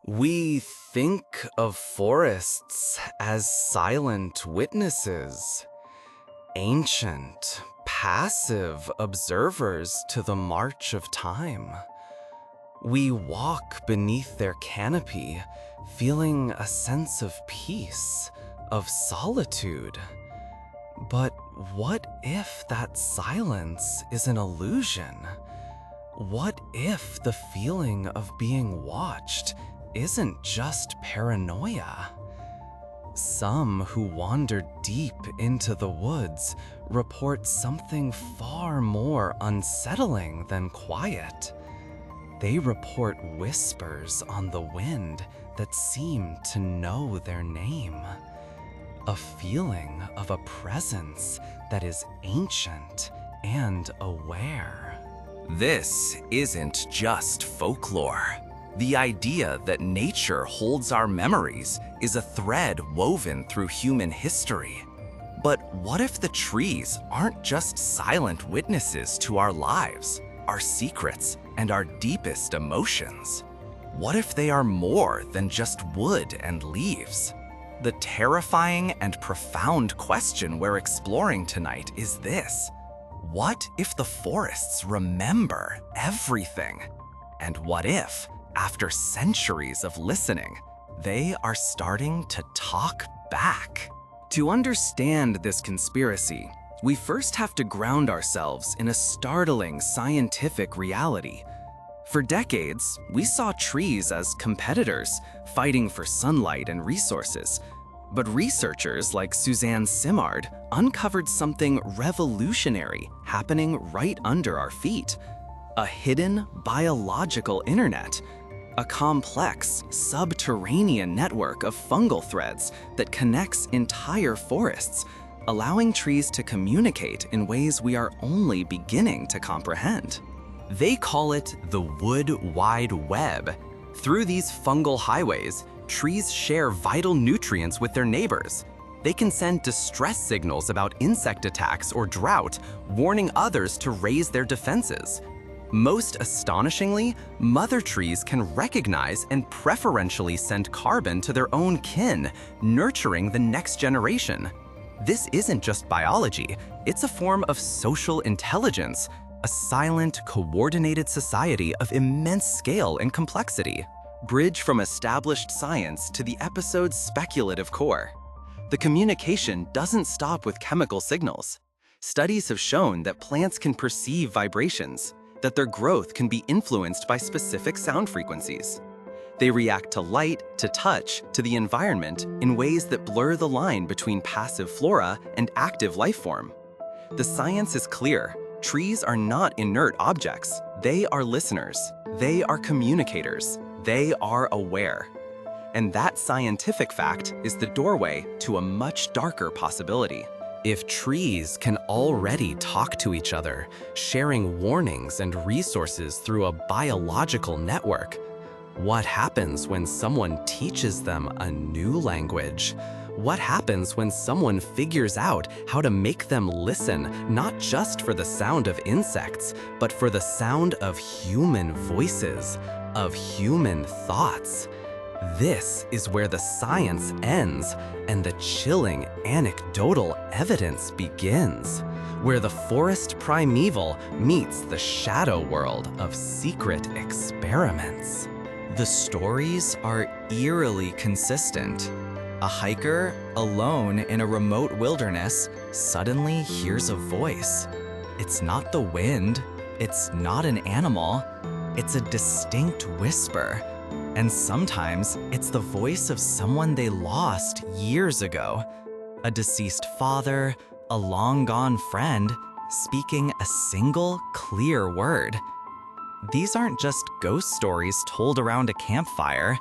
We think of forests as silent witnesses, ancient, passive observers to the march of time. We walk beneath their canopy, feeling a sense of peace, of solitude. But what if that silence is an illusion? What if the feeling of being watched isn't just paranoia? Some who wander deep into the woods report something far more unsettling than quiet. They report whispers on the wind that seem to know their name. A feeling of a presence that is ancient and aware. This isn't just folklore. The idea that nature holds our memories is a thread woven through human history. But what if the trees aren't just silent witnesses to our lives, our secrets, and our deepest emotions? What if they are more than just wood and leaves? The terrifying and profound question we're exploring tonight is this: what if the forests remember everything? And what if, after centuries of listening, they are starting to talk back? To understand this conspiracy, we first have to ground ourselves in a startling scientific reality. For decades, we saw trees as competitors, fighting for sunlight and resources. But researchers like Suzanne Simard uncovered something revolutionary happening right under our feet: a hidden biological internet, a complex subterranean network of fungal threads that connects entire forests, allowing trees to communicate in ways we are only beginning to comprehend. They call it the Wood Wide Web. Through these fungal highways, trees share vital nutrients with their neighbors. They can send distress signals about insect attacks or drought, warning others to raise their defenses. Most astonishingly, mother trees can recognize and preferentially send carbon to their own kin, nurturing the next generation. This isn't just biology, it's a form of social intelligence, a silent, coordinated society of immense scale and complexity. Bridge from established science to the episode's speculative core. The communication doesn't stop with chemical signals. Studies have shown that plants can perceive vibrations, that their growth can be influenced by specific sound frequencies. They react to light, to touch, to the environment in ways that blur the line between passive flora and active life form. The science is clear. Trees are not inert objects. They are listeners. They are communicators. They are aware. And that scientific fact is the doorway to a much darker possibility. If trees can already talk to each other, sharing warnings and resources through a biological network, what happens when someone teaches them a new language? What happens when someone figures out how to make them listen, not just for the sound of insects, but for the sound of human voices, of human thoughts? This is where the science ends and the chilling anecdotal evidence begins, where the forest primeval meets the shadow world of secret experiments. The stories are eerily consistent. A hiker, alone in a remote wilderness, suddenly hears a voice. It's not the wind, it's not an animal, it's a distinct whisper. And sometimes it's the voice of someone they lost years ago. A deceased father, a long-gone friend, speaking a single clear word. These aren't just ghost stories told around a campfire.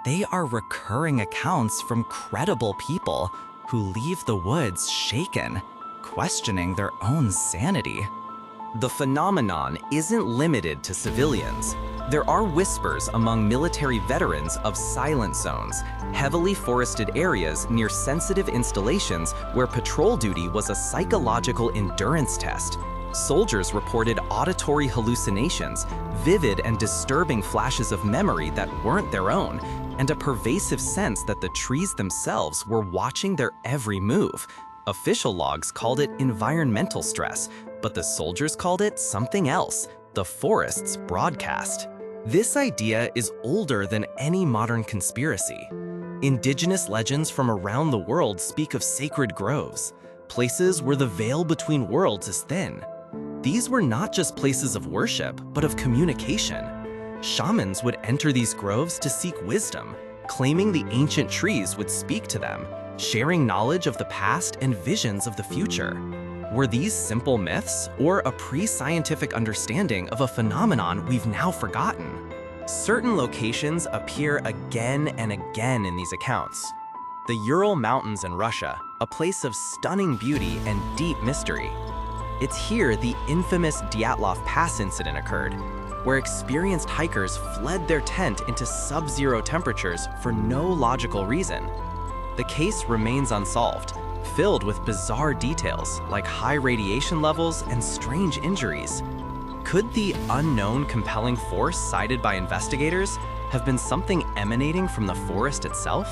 They are recurring accounts from credible people who leave the woods shaken, questioning their own sanity. The phenomenon isn't limited to civilians. There are whispers among military veterans of silent zones, heavily forested areas near sensitive installations where patrol duty was a psychological endurance test. Soldiers reported auditory hallucinations, vivid and disturbing flashes of memory that weren't their own, and a pervasive sense that the trees themselves were watching their every move. Official logs called it environmental stress, but the soldiers called it something else: the forest's broadcast. This idea is older than any modern conspiracy. Indigenous legends from around the world speak of sacred groves, places where the veil between worlds is thin. These were not just places of worship, but of communication. Shamans would enter these groves to seek wisdom, claiming the ancient trees would speak to them, sharing knowledge of the past and visions of the future. Were these simple myths, or a pre-scientific understanding of a phenomenon we've now forgotten? Certain locations appear again and again in these accounts. The Ural Mountains in Russia, a place of stunning beauty and deep mystery. It's here the infamous Dyatlov Pass incident occurred, where experienced hikers fled their tent into sub-zero temperatures for no logical reason. The case remains unsolved, filled with bizarre details like high radiation levels and strange injuries. Could the unknown compelling force cited by investigators have been something emanating from the forest itself?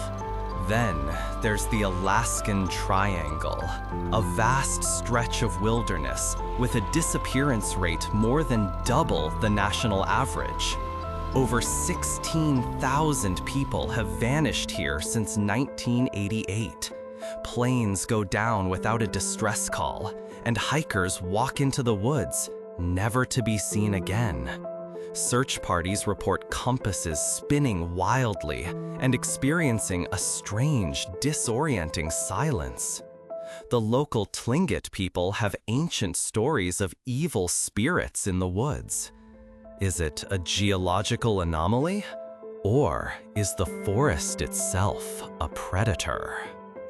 Then there's the Alaskan Triangle, a vast stretch of wilderness with a disappearance rate more than double the national average. Over 16,000 people have vanished here since 1988. Planes go down without a distress call, and hikers walk into the woods, never to be seen again. Search parties report compasses spinning wildly and experiencing a strange, disorienting silence. The local Tlingit people have ancient stories of evil spirits in the woods. Is it a geological anomaly? Or is the forest itself a predator?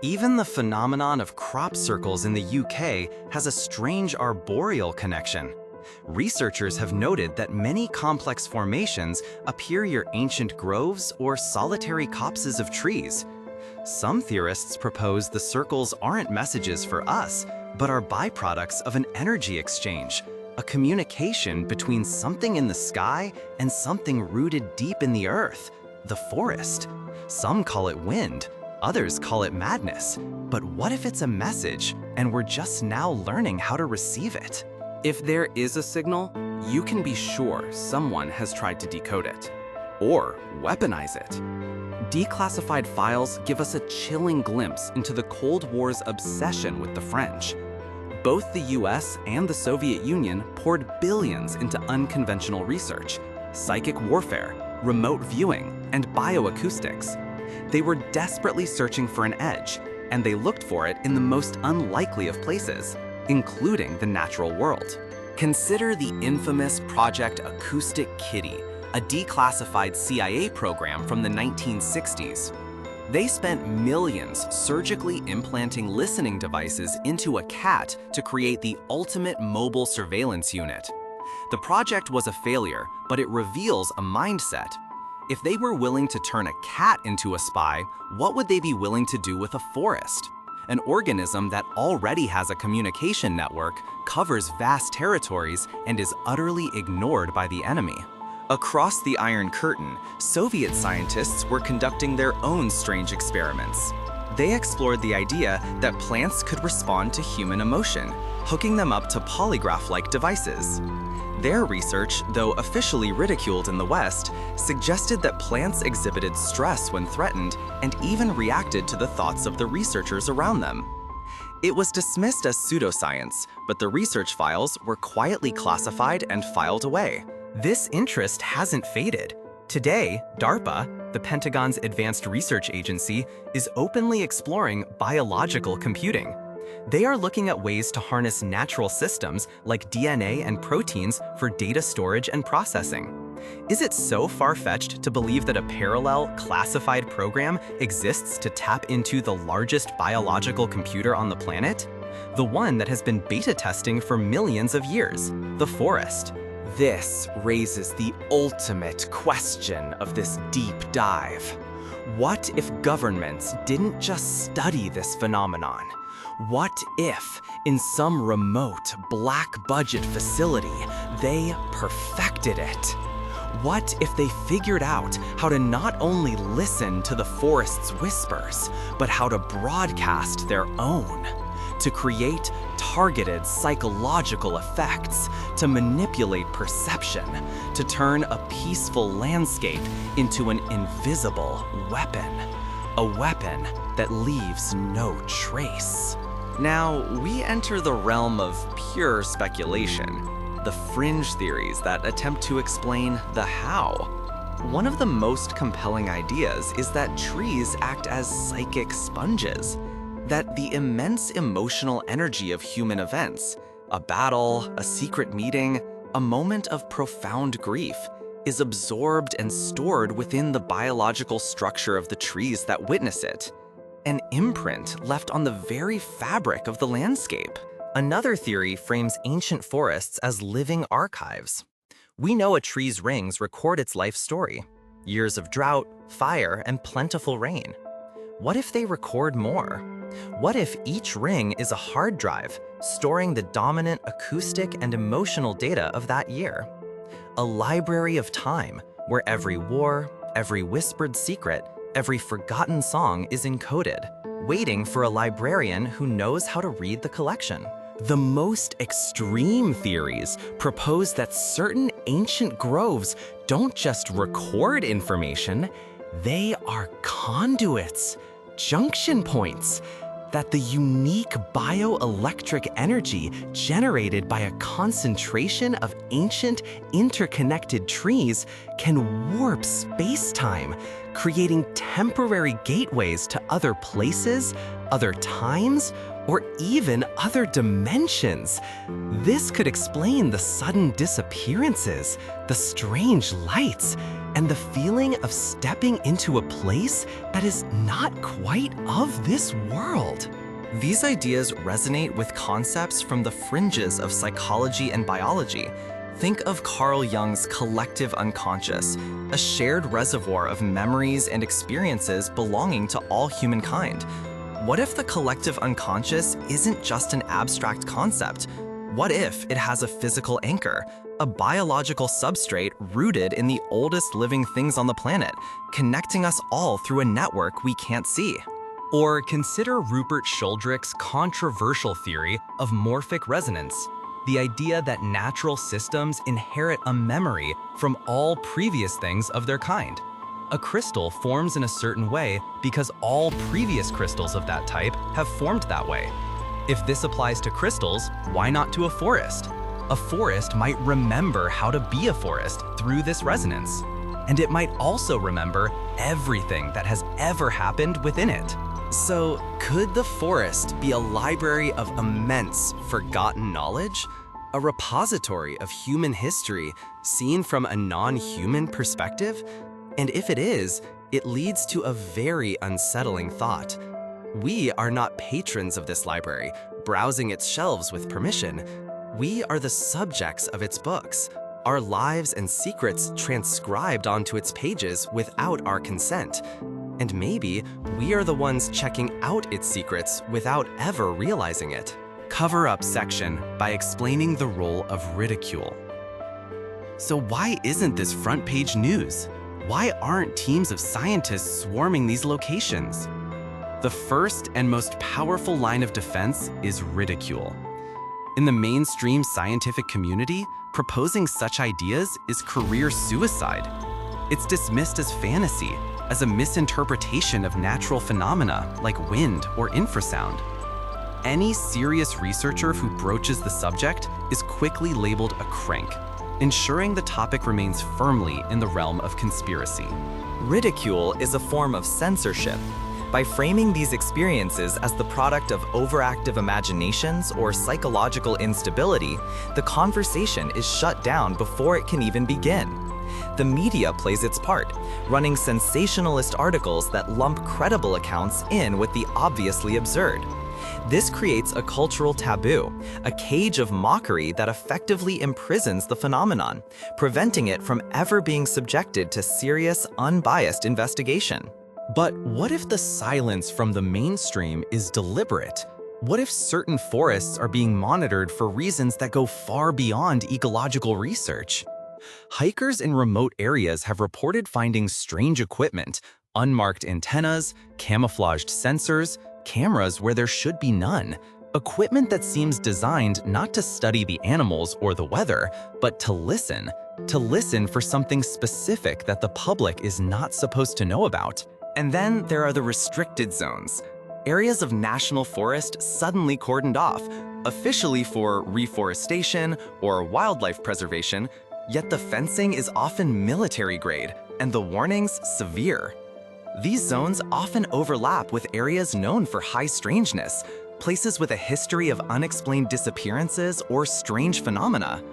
Even the phenomenon of crop circles in the UK has a strange arboreal connection. Researchers have noted that many complex formations appear near ancient groves or solitary copses of trees. Some theorists propose the circles aren't messages for us, but are byproducts of an energy exchange, a communication between something in the sky and something rooted deep in the earth, the forest. Some call it wind, others call it madness. But what if it's a message and we're just now learning how to receive it? If there is a signal, you can be sure someone has tried to decode it or weaponize it. Declassified files give us a chilling glimpse into the Cold War's obsession with the French. Both the US and the Soviet Union poured billions into unconventional research, psychic warfare, remote viewing, and bioacoustics. They were desperately searching for an edge, and they looked for it in the most unlikely of places, including the natural world. Consider the infamous Project Acoustic Kitty, a declassified CIA program from the 1960s. They spent millions surgically implanting listening devices into a cat to create the ultimate mobile surveillance unit. The project was a failure, but it reveals a mindset. If they were willing to turn a cat into a spy, what would they be willing to do with a forest? An organism that already has a communication network, covers vast territories, and is utterly ignored by the enemy. Across the Iron Curtain, Soviet scientists were conducting their own strange experiments. They explored the idea that plants could respond to human emotion, hooking them up to polygraph-like devices. Their research, though officially ridiculed in the West, suggested that plants exhibited stress when threatened and even reacted to the thoughts of the researchers around them. It was dismissed as pseudoscience, but the research files were quietly classified and filed away. This interest hasn't faded. Today, DARPA, the Pentagon's advanced research agency, is openly exploring biological computing. They are looking at ways to harness natural systems like DNA and proteins for data storage and processing. Is it so far-fetched to believe that a parallel, classified program exists to tap into the largest biological computer on the planet? The one that has been beta testing for millions of years, the forest. This raises the ultimate question of this deep dive. What if governments didn't just study this phenomenon? What if, in some remote, black-budget facility, they perfected it? What if they figured out how to not only listen to the forest's whispers, but how to broadcast their own? To create targeted psychological effects, to manipulate perception, to turn a peaceful landscape into an invisible weapon. A weapon that leaves no trace. Now, we enter the realm of pure speculation, the fringe theories that attempt to explain the how. One of the most compelling ideas is that trees act as psychic sponges, that the immense emotional energy of human events, a battle, a secret meeting, a moment of profound grief, is absorbed and stored within the biological structure of the trees that witness it. An imprint left on the very fabric of the landscape. Another theory frames ancient forests as living archives. We know a tree's rings record its life story, years of drought, fire, and plentiful rain. What if they record more? What if each ring is a hard drive, storing the dominant acoustic and emotional data of that year? A library of time, where every war, every whispered secret, every forgotten song is encoded, waiting for a librarian who knows how to read the collection. The most extreme theories propose that certain ancient groves don't just record information, they are conduits, junction points, that the unique bioelectric energy generated by a concentration of ancient interconnected trees can warp space-time, creating temporary gateways to other places, other times, or even other dimensions. This could explain the sudden disappearances, the strange lights, and the feeling of stepping into a place that is not quite of this world. These ideas resonate with concepts from the fringes of psychology and biology. Think of Carl Jung's collective unconscious, a shared reservoir of memories and experiences belonging to all humankind. What if the collective unconscious isn't just an abstract concept? What if it has a physical anchor, a biological substrate rooted in the oldest living things on the planet, connecting us all through a network we can't see? Or consider Rupert Sheldrake's controversial theory of morphic resonance, the idea that natural systems inherit a memory from all previous things of their kind. A crystal forms in a certain way because all previous crystals of that type have formed that way. If this applies to crystals, why not to a forest? A forest might remember how to be a forest through this resonance. And it might also remember everything that has ever happened within it. So, could the forest be a library of immense forgotten knowledge? A repository of human history seen from a non-human perspective? And if it is, it leads to a very unsettling thought. We are not patrons of this library, browsing its shelves with permission. We are the subjects of its books, our lives and secrets transcribed onto its pages without our consent. And maybe we are the ones checking out its secrets without ever realizing it. Cover up section by explaining the role of ridicule. So why isn't this front page news? Why aren't teams of scientists swarming these locations? The first and most powerful line of defense is ridicule. In the mainstream scientific community, proposing such ideas is career suicide. It's dismissed as fantasy, as a misinterpretation of natural phenomena like wind or infrasound. Any serious researcher who broaches the subject is quickly labeled a crank, ensuring the topic remains firmly in the realm of conspiracy. Ridicule is a form of censorship. By framing these experiences as the product of overactive imaginations or psychological instability, the conversation is shut down before it can even begin. The media plays its part, running sensationalist articles that lump credible accounts in with the obviously absurd. This creates a cultural taboo, a cage of mockery that effectively imprisons the phenomenon, preventing it from ever being subjected to serious, unbiased investigation. But what if the silence from the mainstream is deliberate? What if certain forests are being monitored for reasons that go far beyond ecological research? Hikers in remote areas have reported finding strange equipment, unmarked antennas, camouflaged sensors, cameras where there should be none. Equipment that seems designed not to study the animals or the weather, but to listen for something specific that the public is not supposed to know about. And then there are the restricted zones, areas of national forest suddenly cordoned off, officially for reforestation or wildlife preservation, yet the fencing is often military grade and the warnings severe. These zones often overlap with areas known for high strangeness, places with a history of unexplained disappearances or strange phenomena.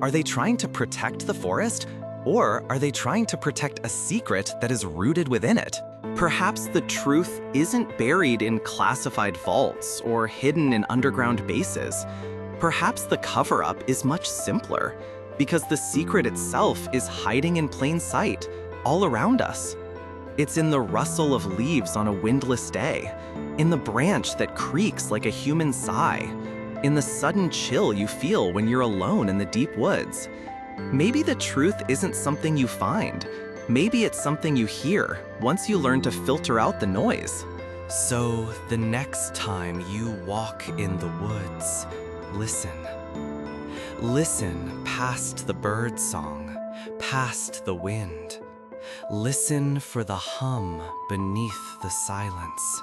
Are they trying to protect the forest, or are they trying to protect a secret that is rooted within it? Perhaps the truth isn't buried in classified vaults or hidden in underground bases. Perhaps the cover-up is much simpler, because the secret itself is hiding in plain sight, all around us. It's in the rustle of leaves on a windless day, in the branch that creaks like a human sigh, in the sudden chill you feel when you're alone in the deep woods. Maybe the truth isn't something you find. Maybe it's something you hear once you learn to filter out the noise. So the next time you walk in the woods, listen. Listen past the bird song, past the wind. Listen for the hum beneath the silence.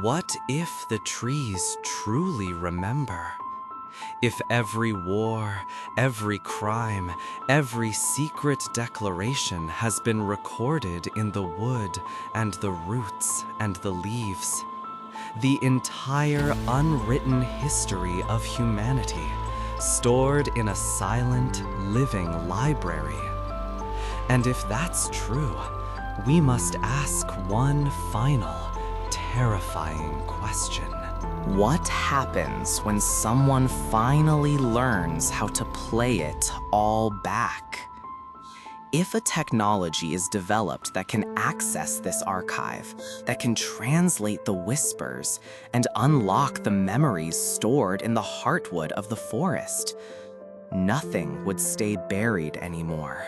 What if the trees truly remember? If every war, every crime, every secret declaration has been recorded in the wood and the roots and the leaves, the entire unwritten history of humanity, stored in a silent, living library. And if that's true, we must ask one final, terrifying question. What happens when someone finally learns how to play it all back? If a technology is developed that can access this archive, that can translate the whispers and unlock the memories stored in the heartwood of the forest, nothing would stay buried anymore.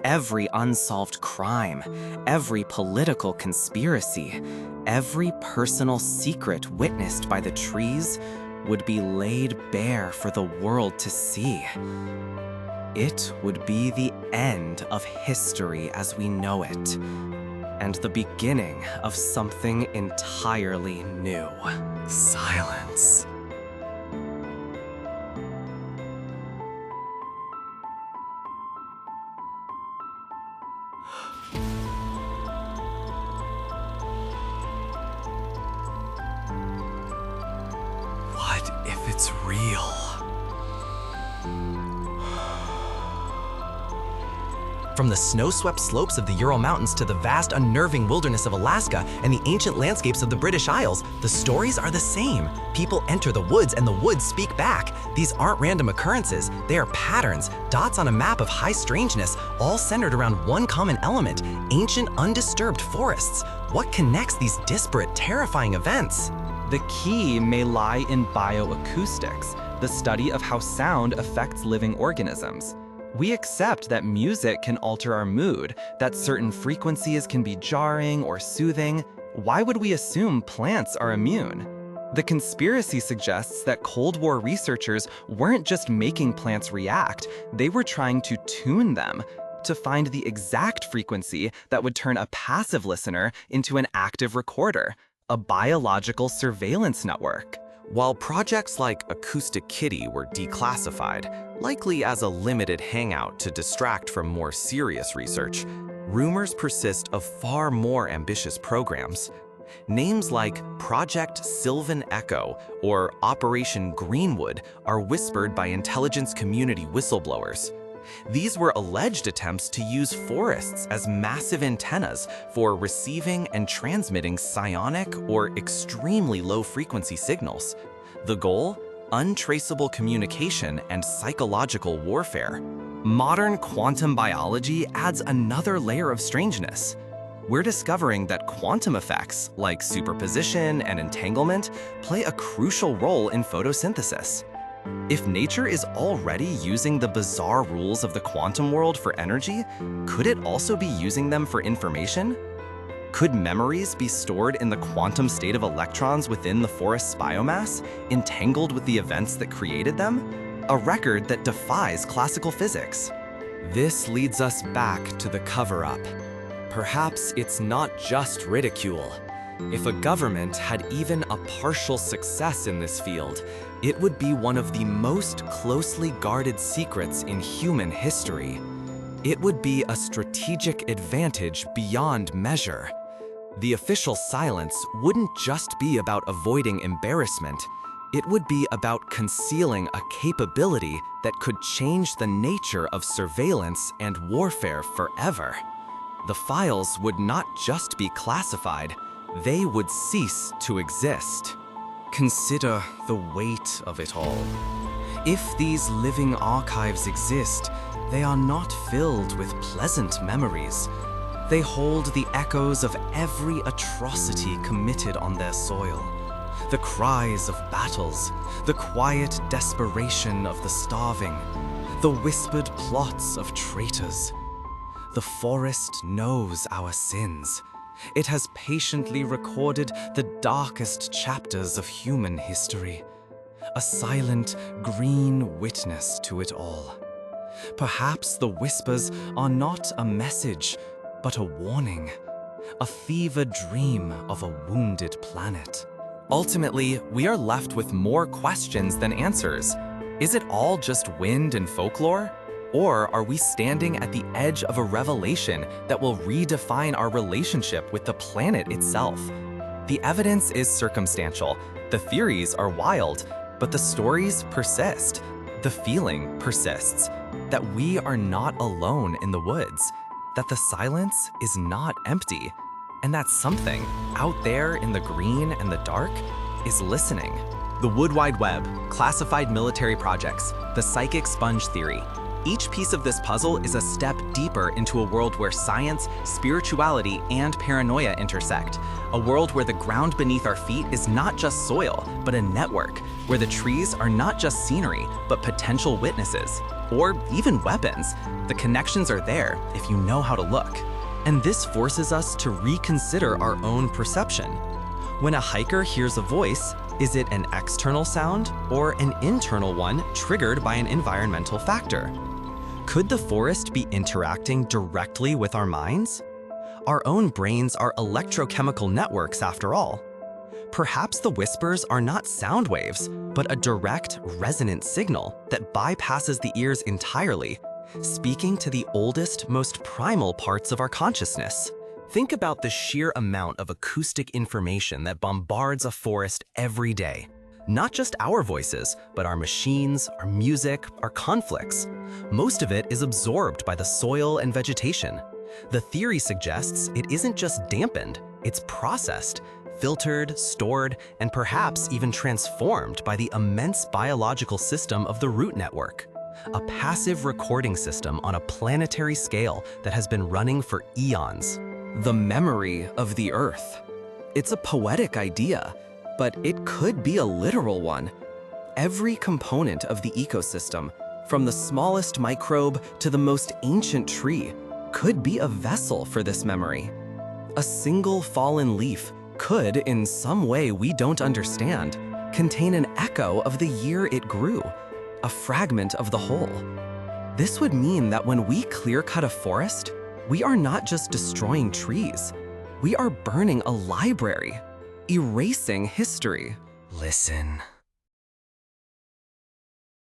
Every unsolved crime, every political conspiracy, every personal secret witnessed by the trees would be laid bare for the world to see. It would be the end of history as we know it, and the beginning of something entirely new. Silence. What if it's real? From the snow-swept slopes of the Ural Mountains to the vast, unnerving wilderness of Alaska and the ancient landscapes of the British Isles, the stories are the same. People enter the woods and the woods speak back. These aren't random occurrences, they are patterns, dots on a map of high strangeness, all centered around one common element: ancient, undisturbed forests. What connects these disparate, terrifying events? The key may lie in bio-acoustics, the study of how sound affects living organisms. We accept that music can alter our mood, that certain frequencies can be jarring or soothing. Why would we assume plants are immune? The conspiracy suggests that Cold War researchers weren't just making plants react, they were trying to tune them to find the exact frequency that would turn a passive listener into an active recorder, a biological surveillance network. While projects like Acoustic Kitty were declassified, likely as a limited hangout to distract from more serious research, rumors persist of far more ambitious programs. Names like Project Sylvan Echo or Operation Greenwood are whispered by intelligence community whistleblowers. These were alleged attempts to use forests as massive antennas for receiving and transmitting psionic or extremely low-frequency signals. The goal? Untraceable communication and psychological warfare. Modern quantum biology adds another layer of strangeness. We're discovering that quantum effects, like superposition and entanglement, play a crucial role in photosynthesis. If nature is already using the bizarre rules of the quantum world for energy, could it also be using them for information? Could memories be stored in the quantum state of electrons within the forest's biomass, entangled with the events that created them? A record that defies classical physics. This leads us back to the cover-up. Perhaps it's not just ridicule. If a government had even a partial success in this field, it would be one of the most closely guarded secrets in human history. It would be a strategic advantage beyond measure. The official silence wouldn't just be about avoiding embarrassment. It would be about concealing a capability that could change the nature of surveillance and warfare forever. The files would not just be classified, they would cease to exist. Consider the weight of it all. If these living archives exist, they are not filled with pleasant memories. They hold the echoes of every atrocity committed on their soil. The cries of battles, the quiet desperation of the starving, the whispered plots of traitors. The forest knows our sins. It has patiently recorded the darkest chapters of human history, a silent, green witness to it all. Perhaps the whispers are not a message, but a warning, a fevered dream of a wounded planet. Ultimately, we are left with more questions than answers. Is it all just wind and folklore? Or are we standing at the edge of a revelation that will redefine our relationship with the planet itself? The evidence is circumstantial, the theories are wild, but the stories persist. The feeling persists, that we are not alone in the woods, that the silence is not empty, and that something out there in the green and the dark is listening. The Wood Wide Web, classified military projects, the psychic sponge theory. Each piece of this puzzle is a step deeper into a world where science, spirituality, and paranoia intersect. A world where the ground beneath our feet is not just soil, but a network, where the trees are not just scenery, but potential witnesses, or even weapons. The connections are there if you know how to look. And this forces us to reconsider our own perception. When a hiker hears a voice, is it an external sound or an internal one triggered by an environmental factor? Could the forest be interacting directly with our minds? Our own brains are electrochemical networks after all. Perhaps the whispers are not sound waves, but a direct, resonant signal that bypasses the ears entirely, speaking to the oldest, most primal parts of our consciousness. Think about the sheer amount of acoustic information that bombards a forest every day. Not just our voices, but our machines, our music, our conflicts. Most of it is absorbed by the soil and vegetation. The theory suggests it isn't just dampened, it's processed, filtered, stored, and perhaps even transformed by the immense biological system of the root network. A passive recording system on a planetary scale that has been running for eons. The memory of the Earth. It's a poetic idea, but it could be a literal one. Every component of the ecosystem, from the smallest microbe to the most ancient tree, could be a vessel for this memory. A single fallen leaf could, in some way we don't understand, contain an echo of the year it grew, a fragment of the whole. This would mean that when we clear-cut a forest, we are not just destroying trees, we are burning a library, erasing history. Listen.